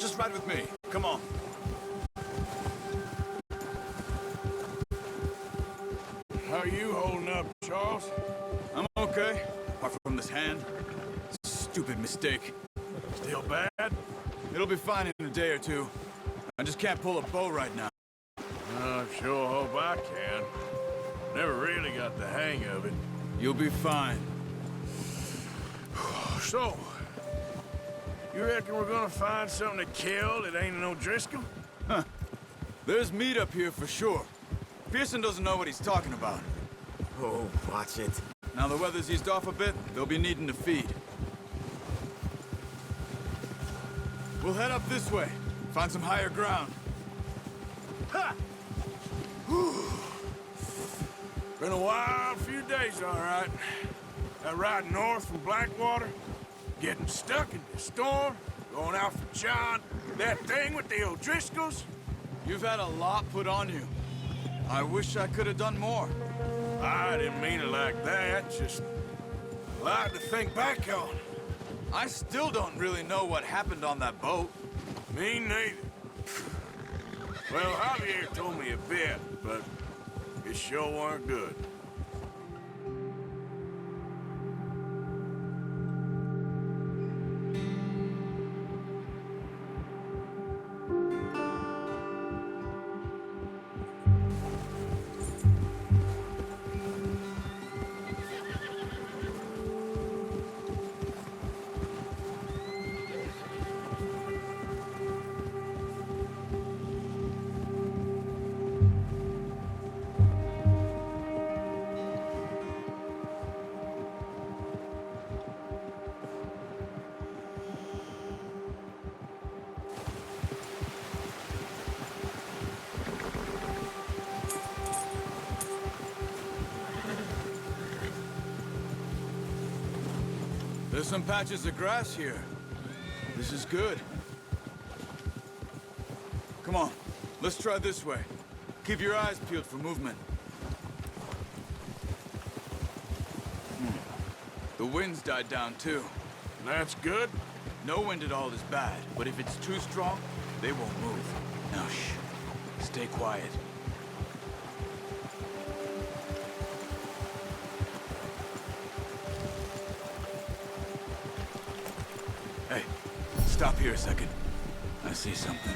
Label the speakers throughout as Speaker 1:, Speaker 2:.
Speaker 1: Just ride with me. Come on.
Speaker 2: How are you holding up, Charles?
Speaker 1: I'm okay, apart from this hand. Stupid mistake.
Speaker 2: Still bad?
Speaker 1: It'll be fine in a day or two. I just can't pull a bow right now.
Speaker 2: I sure hope I can. Never really got the hang of it.
Speaker 1: You'll be fine.
Speaker 2: So, you reckon we're gonna find something to kill that ain't an O'Driscoll?
Speaker 1: Huh. There's meat up here for sure. Pearson doesn't know what he's talking about.
Speaker 3: Oh, watch it.
Speaker 1: Now the weather's eased off a bit, they'll be needing to feed. We'll head up this way. Find some higher ground.
Speaker 2: Ha! Whew. Been a wild few days, all right. That ride north from Blackwater, getting stuck in the storm, going out for John, that thing with the O'Driscolls.
Speaker 1: You've had a lot put on you. I wish I could have done more.
Speaker 2: I didn't mean it like that, just a lot to think back on.
Speaker 1: I still don't really know what happened on that boat.
Speaker 2: Me neither. Well, Javier told me a bit, but it sure weren't good.
Speaker 1: There's some patches of grass here. This is good. Come on, let's try this way. Keep your eyes peeled for movement. The wind's died down too.
Speaker 2: That's good.
Speaker 1: No wind at all is bad, but if it's too strong, they won't move. Now shh, stay quiet. Hey, stop here a second. I see something.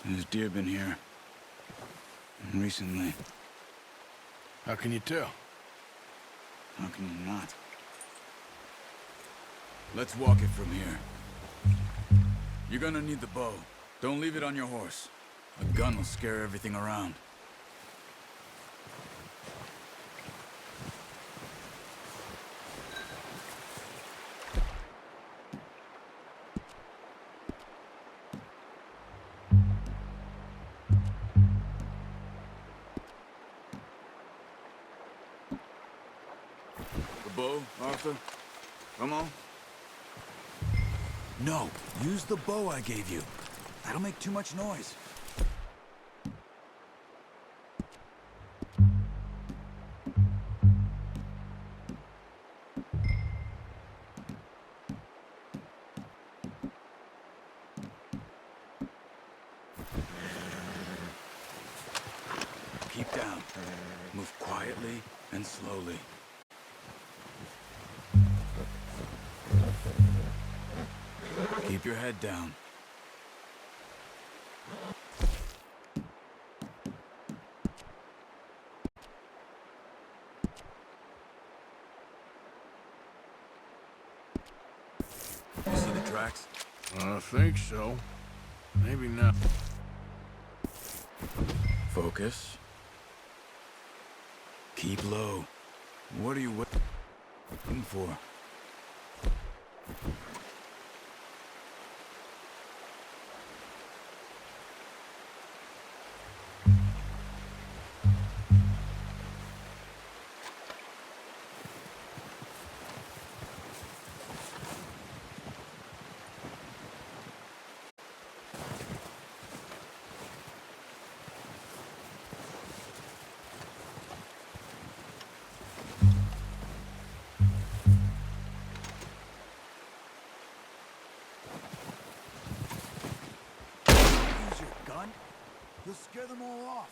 Speaker 1: There's deer been here. Recently.
Speaker 2: How can you tell?
Speaker 1: How can you not? Let's walk it from here. You're gonna need the bow. Don't leave it on your horse. A gun will scare everything around. The bow, Arthur? Come on. No, use the bow I gave you. That'll make too much noise. Keep down. Move quietly and slowly. Keep your head down. You see the tracks?
Speaker 2: I think so. Maybe not.
Speaker 1: Focus. Keep low. What are you waiting for?
Speaker 2: You'll scare them all off.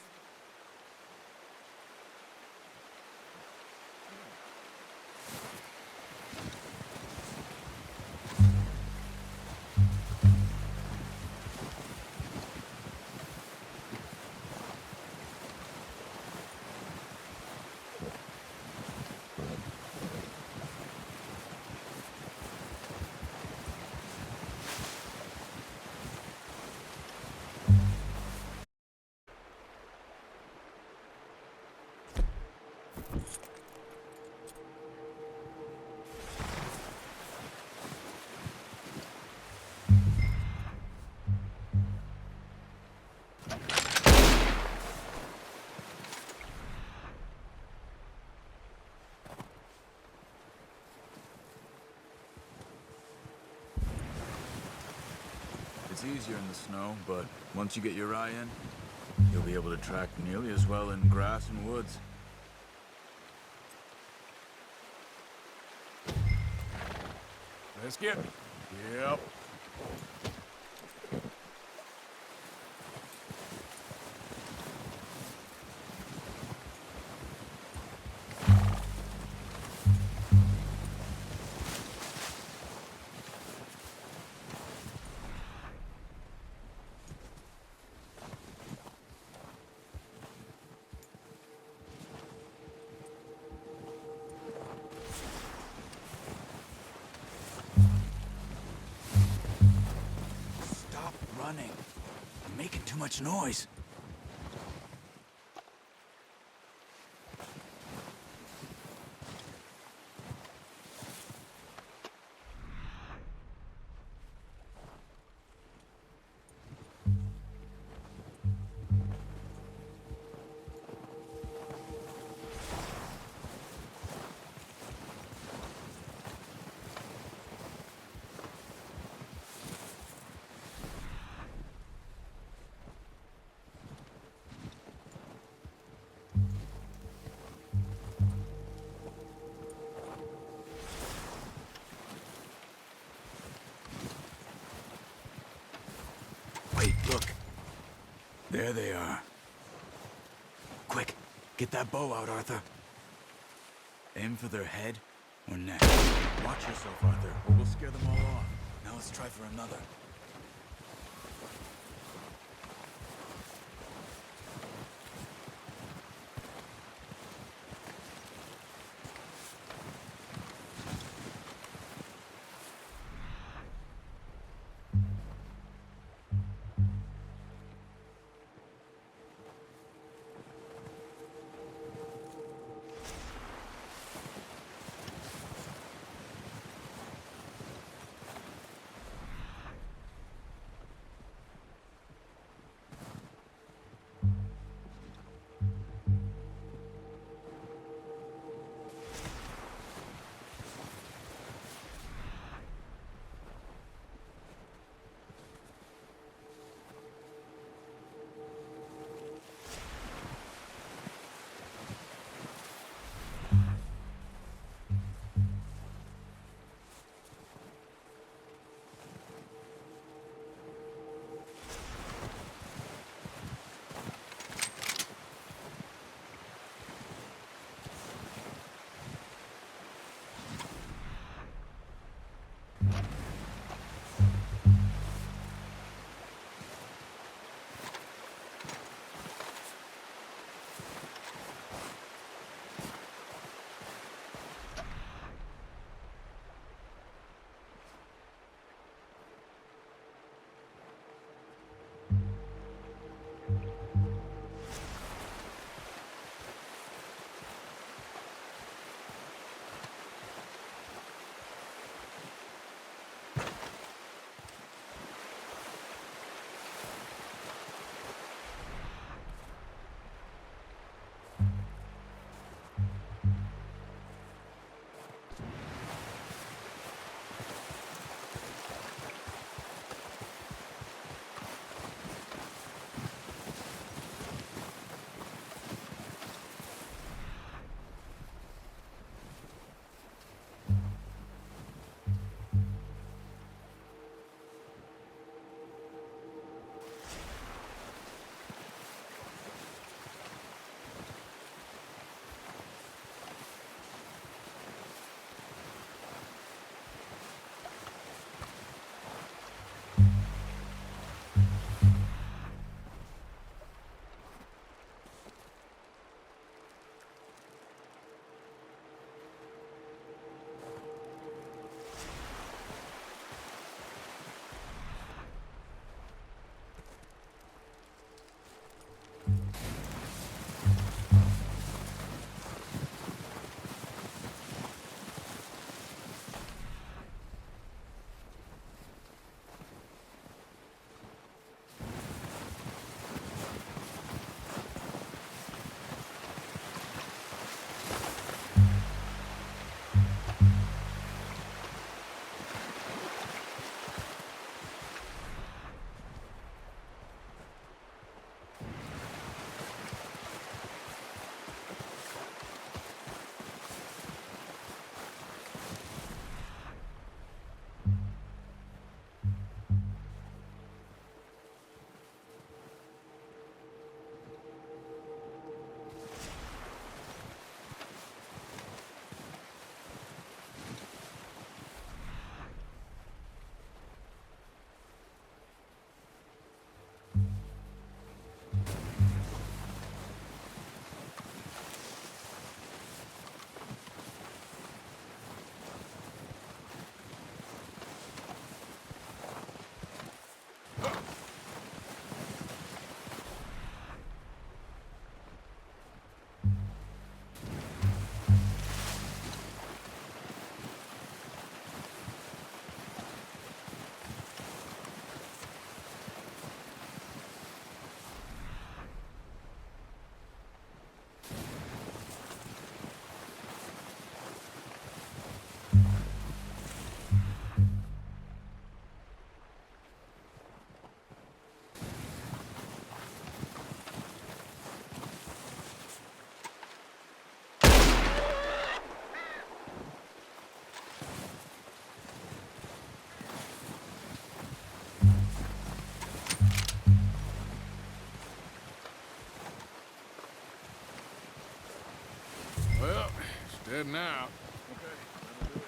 Speaker 1: It's easier in the snow, but once you get your eye in, you'll be able to track nearly as well in grass and woods.
Speaker 2: Let's get. Yep.
Speaker 1: Stop running. You're making too much noise. Wait, look. There they are. Quick, get that bow out, Arthur. Aim for their head or neck. Watch yourself, Arthur, or we'll scare them all off. Now let's try for another.
Speaker 2: Well, it's dead now.
Speaker 1: Okay, that'll do it.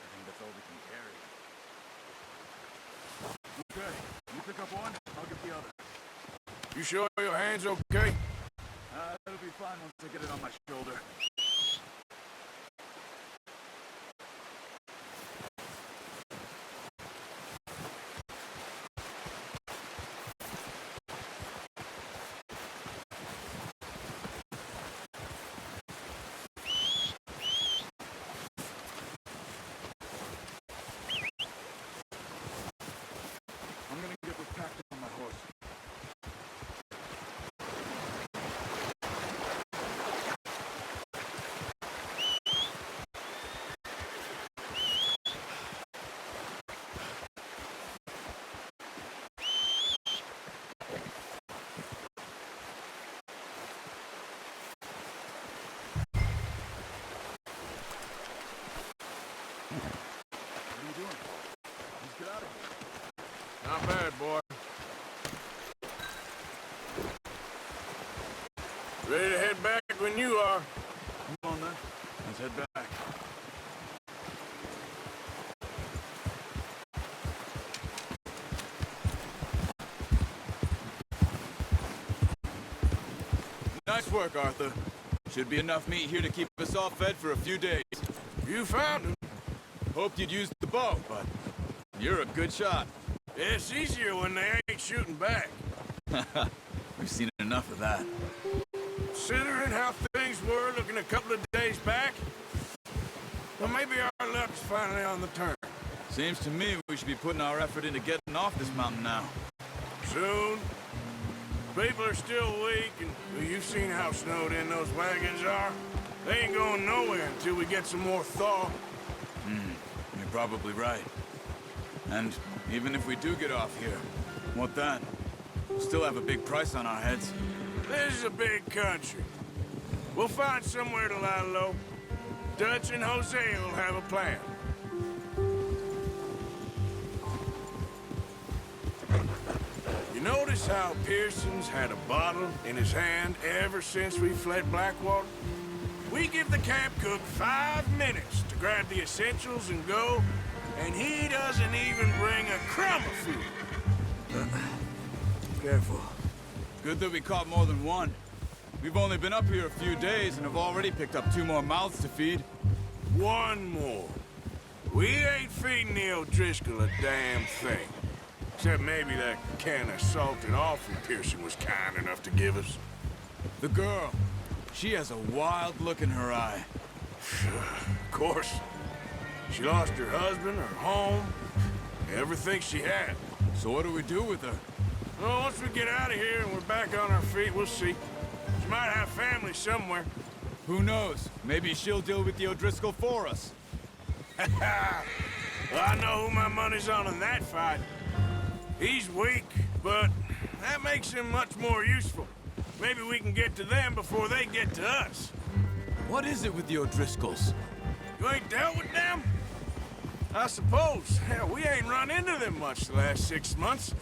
Speaker 1: I think that's all we can carry. Okay, you pick up one, I'll get the other.
Speaker 2: You sure your hand's okay?
Speaker 1: It'll be fine once I get it on my shoulder. I'm gonna get this packed on my horse. What are you doing? Let's get out of here.
Speaker 2: Not bad, boy. Ready to head back when you are.
Speaker 1: Come on then, let's head back. Nice work, Arthur. Should be enough meat here to keep us all fed for a few days.
Speaker 2: You found him.
Speaker 1: Hoped you'd use the bow, but you're a good shot.
Speaker 2: It's easier when they ain't shooting back.
Speaker 1: We've seen enough of that.
Speaker 2: Considering how things were looking a couple of days back, well, maybe our luck's finally on the turn.
Speaker 1: Seems to me we should be putting our effort into getting off this mountain now.
Speaker 2: Soon. People are still weak, and well, you've seen how snowed in those wagons are. They ain't going nowhere until we get some more thaw.
Speaker 1: You're probably right. And even if we do get off here, what then? We'll still have a big price on our heads.
Speaker 2: This is a big country. We'll find somewhere to lie low. Dutch and Jose will have a plan. You notice how Pearson's had a bottle in his hand ever since we fled Blackwater? We give the camp cook 5 minutes to grab the essentials and go, and he doesn't even bring a crumb of food.
Speaker 3: Careful.
Speaker 1: Good that we caught more than one. We've only been up here a few days and have already picked up 2 more mouths to feed.
Speaker 2: One more. We ain't feeding the O'Driscoll a damn thing. Except maybe that can of salted offal Pearson was kind enough to give us.
Speaker 1: The girl. She has a wild look in her eye.
Speaker 2: Of course. She lost her husband, her home, everything she had.
Speaker 1: So what do we do with her?
Speaker 2: Well, once we get out of here and we're back on our feet, we'll see. She might have family somewhere.
Speaker 1: Who knows? Maybe she'll deal with the O'Driscoll for us.
Speaker 2: Well, I know who my money's on in that fight. He's weak, but that makes him much more useful. Maybe we can get to them before they get to us.
Speaker 1: What is it with the O'Driscolls?
Speaker 2: You ain't dealt with them? I suppose. Hell, we ain't run into them much the last 6 months.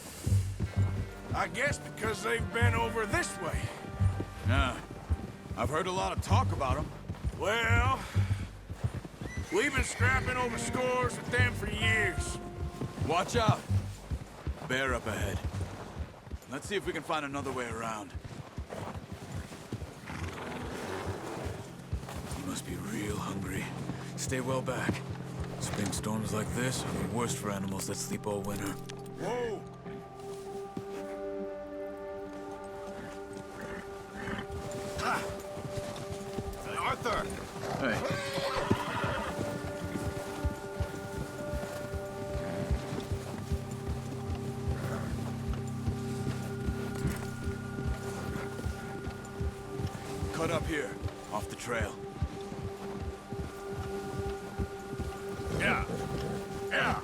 Speaker 2: I guess because they've been over this way.
Speaker 1: Yeah. I've heard a lot of talk about them.
Speaker 2: Well, we've been scrapping over scores with them for years.
Speaker 1: Watch out. Bear up ahead. Let's see if we can find another way around. You must be real hungry. Stay well back. Spring storms like this are the worst for animals that sleep all winter.
Speaker 2: Whoa! Ha! Hey, Arthur!
Speaker 1: Hey. Cut up here, off the trail.
Speaker 2: Yeah. Yeah.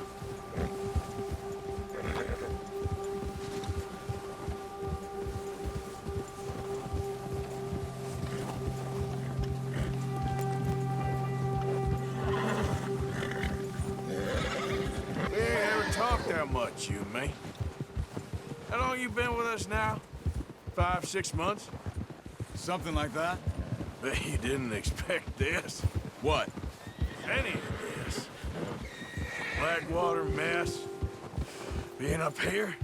Speaker 2: We ain't ever talked that much, you and me. How long you been with us now? 5, 6 months?
Speaker 1: Something like that?
Speaker 2: Bet you didn't expect this.
Speaker 1: What?
Speaker 2: Any of this. Blackwater mess. Being up here?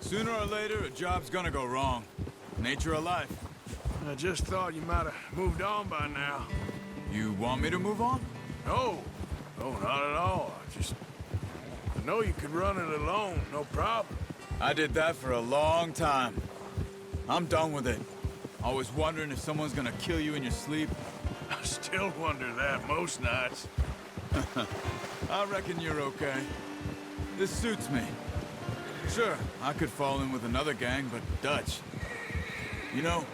Speaker 1: Sooner or later, a job's gonna go wrong. Nature of life.
Speaker 2: I just thought you might have moved on by now.
Speaker 1: You want me to move on?
Speaker 2: No. No, not at all. I know you could run it alone, no problem.
Speaker 1: I did that for a long time. I'm done with it. Always wondering if someone's gonna kill you in your sleep.
Speaker 2: I still wonder that most nights.
Speaker 1: I reckon you're okay. This suits me. Sure, I could fall in with another gang, but Dutch... You know,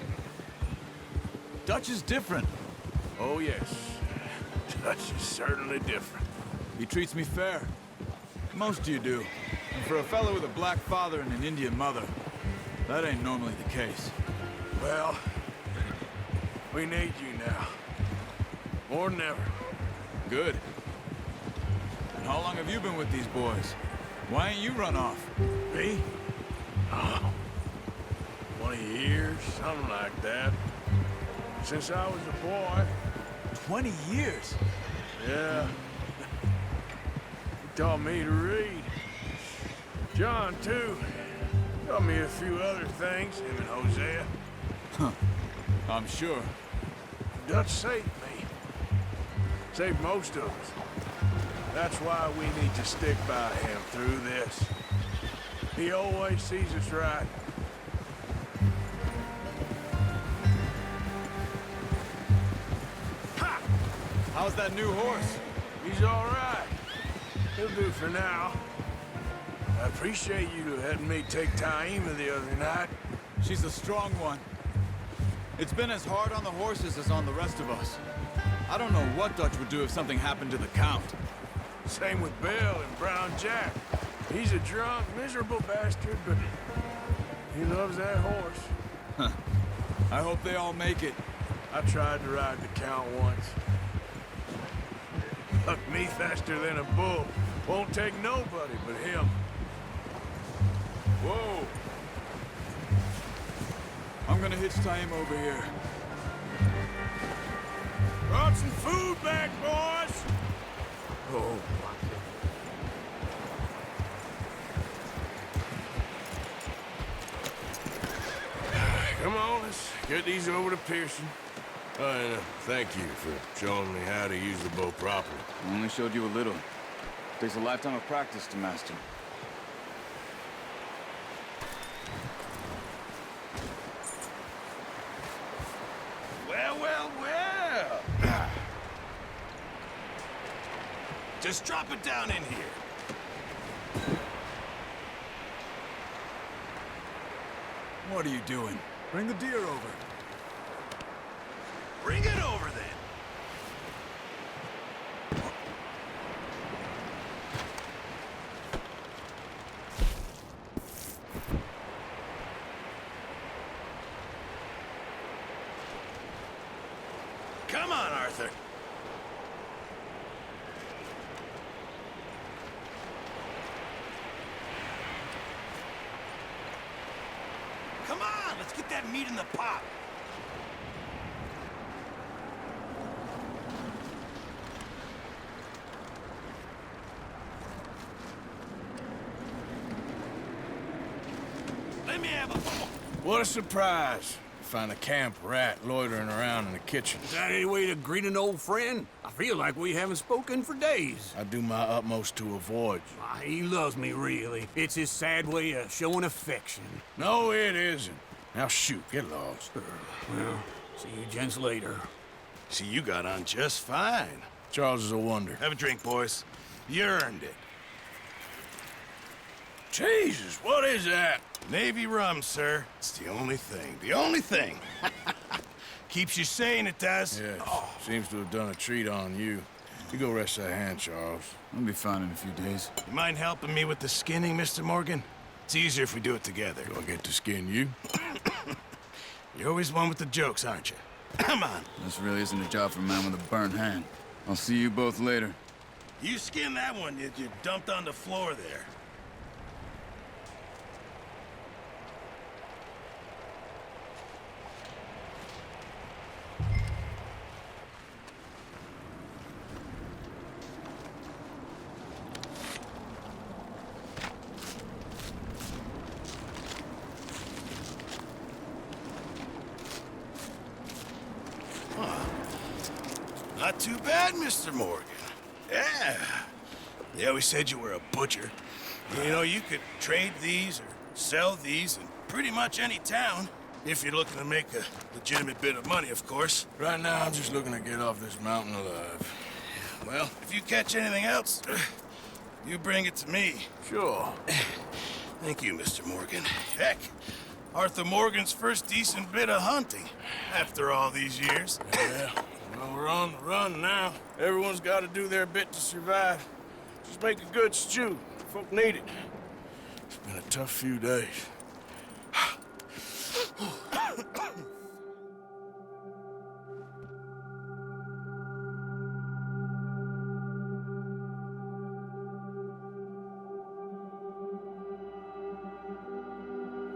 Speaker 1: Dutch is different.
Speaker 2: Oh, yes. Dutch is certainly different.
Speaker 1: He treats me fair. Most of you do. And for a fellow with a black father and an Indian mother, that ain't normally the case.
Speaker 2: Well, we need you now. More than ever.
Speaker 1: Good. And how long have you been with these boys? Why ain't you run off?
Speaker 2: Me? Oh, 20 years, something like that. Since I was a boy.
Speaker 1: 20 years?
Speaker 2: Yeah. He taught me to read. John, too. Taught me a few other things, him and Hosea.
Speaker 1: Huh. I'm sure.
Speaker 2: Dutch saved me. Saved most of us. That's why we need to stick by him through this. He always sees us right. Ha!
Speaker 1: How's that new horse?
Speaker 2: He's all right. He'll do for now. I appreciate you letting me take Taima the other night.
Speaker 1: She's a strong one. It's been as hard on the horses as on the rest of us. I don't know what Dutch would do if something happened to the Count.
Speaker 2: Same with Bill and Brown Jack. He's a drunk, miserable bastard, but he loves that horse.
Speaker 1: Huh. I hope they all make it.
Speaker 2: I tried to ride the Count once. Bucked me faster than a bull. Won't take nobody but him.
Speaker 1: Whoa! I'm gonna hitch Taima over here.
Speaker 2: Brought some food back, boys!
Speaker 1: Oh.
Speaker 2: Come on, let's get these over to Pearson. And thank you for showing me how to use the bow properly.
Speaker 1: I only showed you a little. Takes a lifetime of practice to master.
Speaker 2: well. Just drop it down in here.
Speaker 1: What are you doing?
Speaker 3: Bring the deer over.
Speaker 2: Bring it over, then. Come on, Arthur. Come on, let's get that meat in the pot. Let me have a... What a surprise. Find a camp rat loitering around in the kitchen.
Speaker 4: Is that any way to greet an old friend? I feel like we haven't spoken for days.
Speaker 2: I do my utmost to avoid you.
Speaker 4: He loves me, really. It's his sad way of showing affection.
Speaker 2: No, it isn't. Now shoot, get lost.
Speaker 4: Well, see you gents later.
Speaker 2: See, you got on just fine. Charles is a wonder. Have a drink, boys. You earned it. Jesus, what is that? Navy rum, sir. It's the only thing. The only thing. Keeps you sane, it does.
Speaker 5: Yeah, seems to have done a treat on you. You go rest that hand, Charles.
Speaker 1: I'll be fine in a few days.
Speaker 2: You mind helping me with the skinning, Mr. Morgan? It's easier if we do it together.
Speaker 5: Do I get to skin you?
Speaker 2: You're always one with the jokes, aren't you? Come on.
Speaker 1: This really isn't a job for a man with a burnt hand. I'll see you both later.
Speaker 2: You skinned that one that you dumped on the floor there. Not too bad, Mr. Morgan. Yeah. They always said you were a butcher. You know, you could trade these or sell these in pretty much any town. If you're looking to make a legitimate bit of money, of course.
Speaker 5: Right now, I'm just looking to get off this mountain alive.
Speaker 2: Well, if you catch anything else, you bring it to me.
Speaker 5: Sure.
Speaker 2: Thank you, Mr. Morgan. Heck, Arthur Morgan's first decent bit of hunting after all these years.
Speaker 5: Yeah. Well, we're on the run now. Everyone's got to do their bit to survive. Just make a good stew. Folk need it. It's been a tough few days.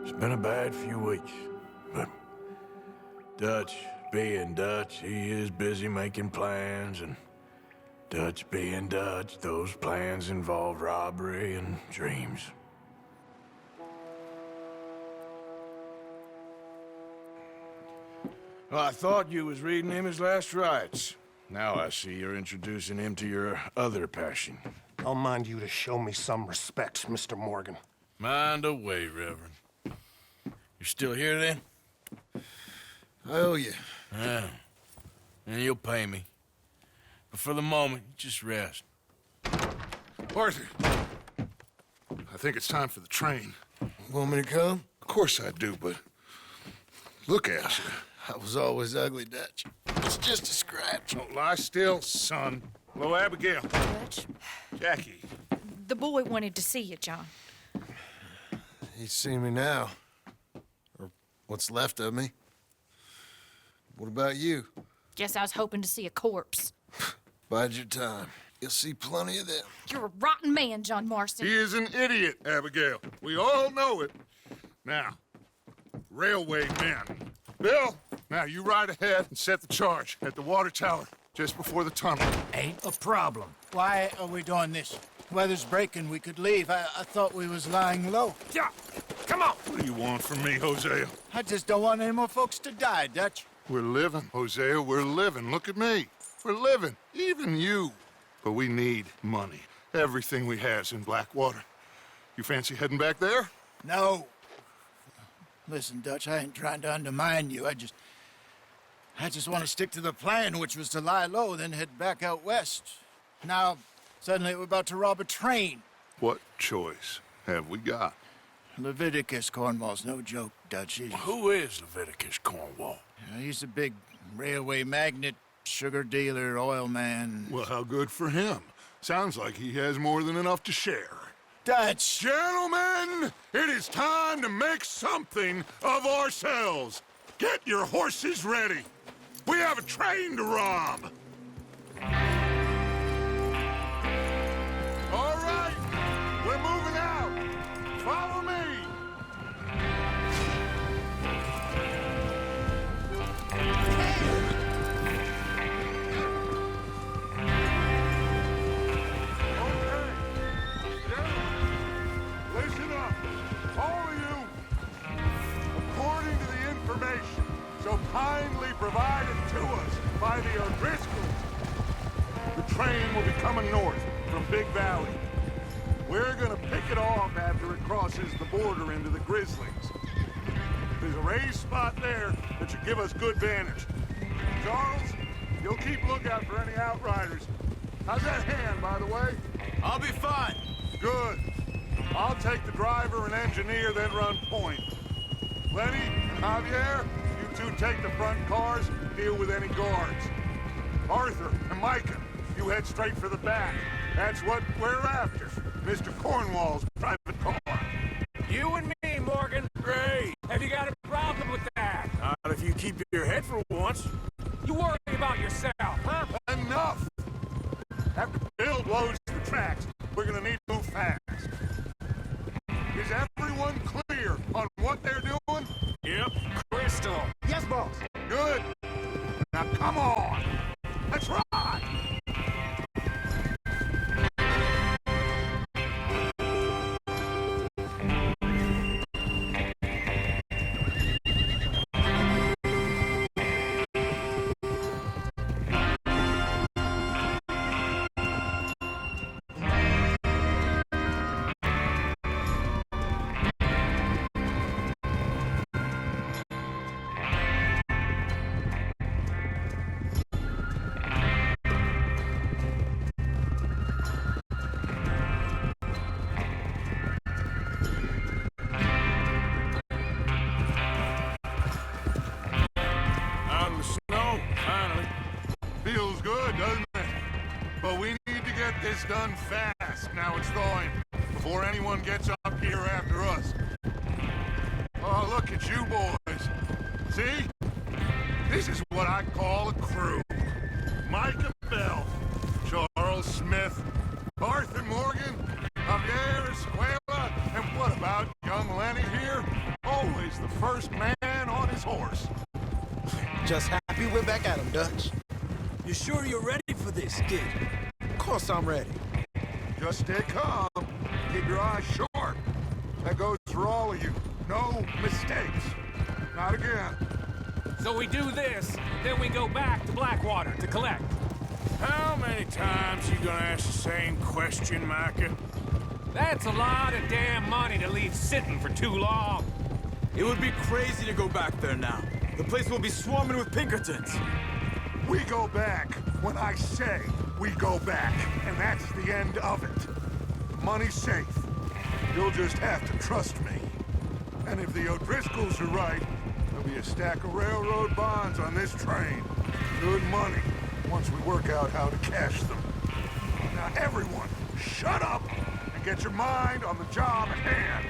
Speaker 3: It's been a bad few weeks, but Dutch being Dutch, he is busy making plans, and Dutch being Dutch, those plans involve robbery and dreams.
Speaker 5: Well, I thought you was reading him his last rites. Now I see you're introducing him to your other passion.
Speaker 6: I'll mind you to show me some respect, Mr. Morgan.
Speaker 5: Mind away, Reverend. You still here, then?
Speaker 3: I owe you.
Speaker 5: Yeah. And you'll pay me. But for the moment, just rest.
Speaker 7: Arthur, I think it's time for the train.
Speaker 3: Want me to come?
Speaker 7: Of course I do, but look at you.
Speaker 3: I was always ugly, Dutch. It's just a scratch.
Speaker 7: Don't lie still, son. Hello, Abigail.
Speaker 8: Dutch,
Speaker 7: Jackie.
Speaker 8: the boy wanted to see you, John.
Speaker 3: He's seen me now. Or what's left of me. What about you?
Speaker 8: Guess I was hoping to see a corpse.
Speaker 3: Bide your time. You'll see plenty of them.
Speaker 8: You're a rotten man, John Marston.
Speaker 7: He is an idiot, Abigail. We all know it. Now, railway men. Bill, now you ride ahead and set the charge at the water tower just before the tunnel.
Speaker 9: Ain't a problem. Why are we doing this? Weather's breaking. We could leave. I thought we was lying low.
Speaker 7: Yeah, come on. What do you want from me, Hosea?
Speaker 9: I just don't want any more folks to die, Dutch.
Speaker 7: We're living, Hosea. We're living. Look at me. We're living. Even you. But we need money. Everything we has in Blackwater. You fancy heading back there?
Speaker 9: No. Listen, Dutch, I ain't trying to undermine you. I just want to stick to the plan, which was to lie low, then head back out west. Now, suddenly we're about to rob a train.
Speaker 7: What choice have we got?
Speaker 9: Leviticus Cornwall's no joke, Dutch.
Speaker 5: Who is Leviticus Cornwall?
Speaker 9: He's a big railway magnate, sugar dealer, oil man.
Speaker 7: Well, how good for him. Sounds like he has more than enough to share.
Speaker 9: Dutch!
Speaker 7: Gentlemen, it is time to make something of ourselves. Get your horses ready. We have a train to rob. All right, we're moving out. Follow me. Listen up, all of you. According to the information so kindly provided to us by the O'Driscolls, the train will be coming north from Big Valley. We're gonna pick it off after it crosses the border into the Grizzlies. There's a raised spot there that should give us good vantage. Charles, you'll keep lookout for any outriders. How's that hand, by the way?
Speaker 1: I'll be fine.
Speaker 7: Good. I'll take the driver and engineer, then run point. Lenny and Javier, you two take the front cars, deal with any guards. Arthur and Micah, you head straight for the back. That's what we're after. Mr. Cornwall's private car.
Speaker 4: You and me, Morgan.
Speaker 5: Great.
Speaker 4: Have you got a problem with that?
Speaker 5: Not if you keep your head for once.
Speaker 4: You worry about yourself, huh?
Speaker 7: Enough! After Bill blows the tracks, we're gonna need to move fast. Is everyone clear on what they're doing?
Speaker 5: Yep.
Speaker 4: Crystal.
Speaker 9: Yes, boss.
Speaker 7: Good. Now come on. Let's ride.
Speaker 5: Out in the snow, finally.
Speaker 7: Feels good, doesn't it? But we need to get this done fast. Now it's thawing, before anyone gets up here after us. Oh, look at you boys. See? This is what I call a crew. Micah Bell, Charles Smith, Arthur Morgan, Javier Escuela, and what about young Lenny here? Always the first man on his horse.
Speaker 10: Just happy we're back at him, Dutch.
Speaker 1: You sure you're ready for this, kid?
Speaker 10: Of course I'm ready.
Speaker 7: Just stay calm. Keep your eyes sharp. That goes for all of you. No mistakes. Not again.
Speaker 4: So we do this, then we go back to Blackwater to collect.
Speaker 5: How many times you gonna ask the same question, Micah?
Speaker 4: That's a lot of damn money to leave sitting for too long.
Speaker 1: It would be crazy to go back there now. The place will be swarming with Pinkertons.
Speaker 7: We go back when I say we go back, and that's the end of it. Money's safe. You'll just have to trust me. And if the O'Driscolls are right, there'll be a stack of railroad bonds on this train. Good money, once we work out how to cash them. Now everyone, shut up and get your mind on the job at hand.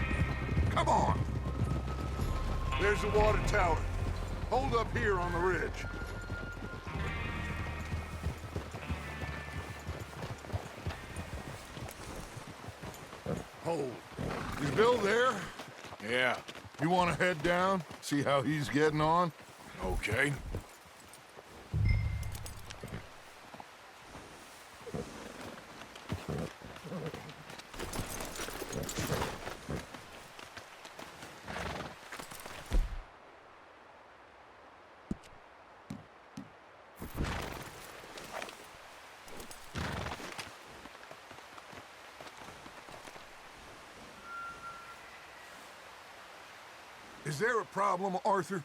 Speaker 7: Come on. There's the water tower. Hold up here on the ridge. Hold. Is Bill there?
Speaker 5: Yeah.
Speaker 7: You want to head down, see how he's getting on?
Speaker 5: Okay.
Speaker 7: Is there a problem, Arthur?